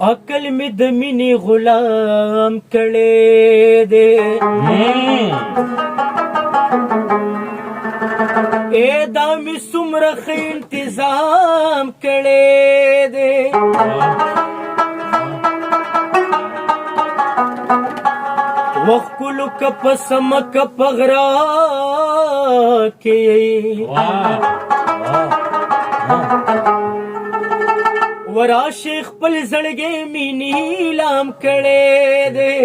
عقل می د مینې غلام کړي دے اے دا می څومره ښه انتظام کړي دے وخت کلو کپ سمک پغرا کې ورا شیخ پل زړګې می نیلام کړي دے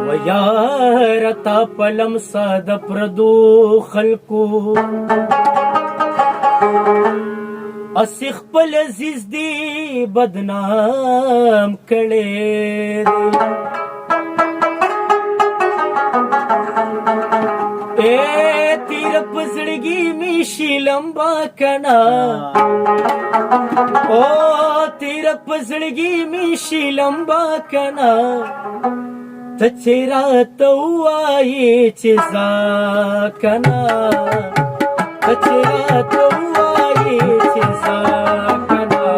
و یار تا پلم ساد پردو خلقو اسی خپل عزیز دی بدنام کړي دے اے تیر پزړګي می شیلمبا کنا او تیر پزړګي می شیلمبا کنا تچرا توای چې زا کنا تچرا توای چې زا کنا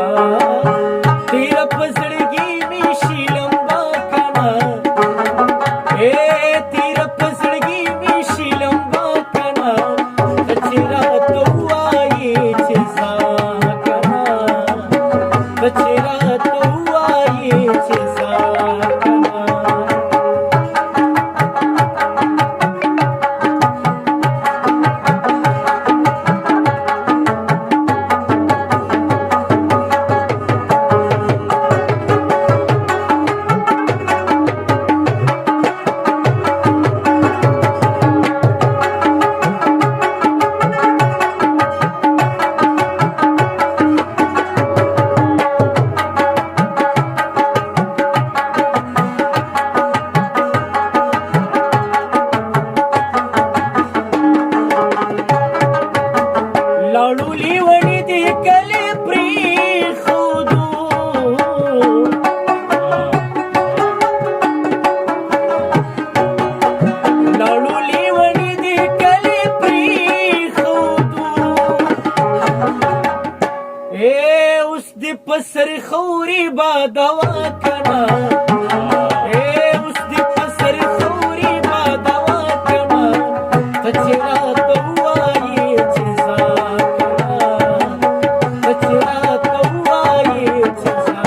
تیر پزړګي می شیلمبا کنا اے تیر پزړګي می شیلمبا کنا تچرا توای چې زا کنا تچرا توای چې زا پسر خوري بادوا کنا اے اس دی پسر خوري بادوا کنا تچرا توای چې زا کنا تچرا توای چې زا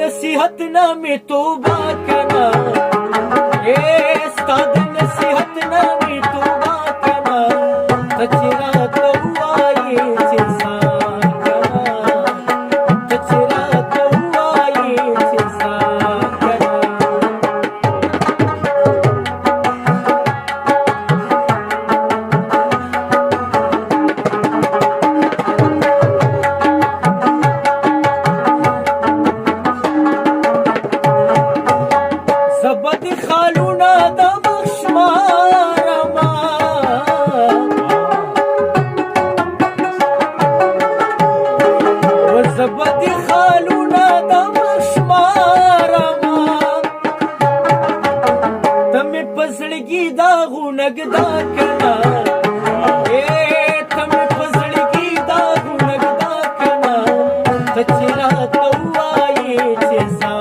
नसीहत ना में तोबा कना ए उस्ताद नसीहत ना में तोबा कना तचरा तौआए चिसा कना तचरा तौआए चिसा कना زبد خالونا دا بخشمارما وزبد خالونا دا بخشمارما تم پزړګي دا غونګدا کنا اے تم پزړګي دا غونګدا کنا تچرا توای چې زا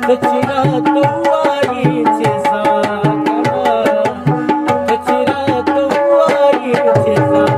तचरा तौआए चिसा कना چې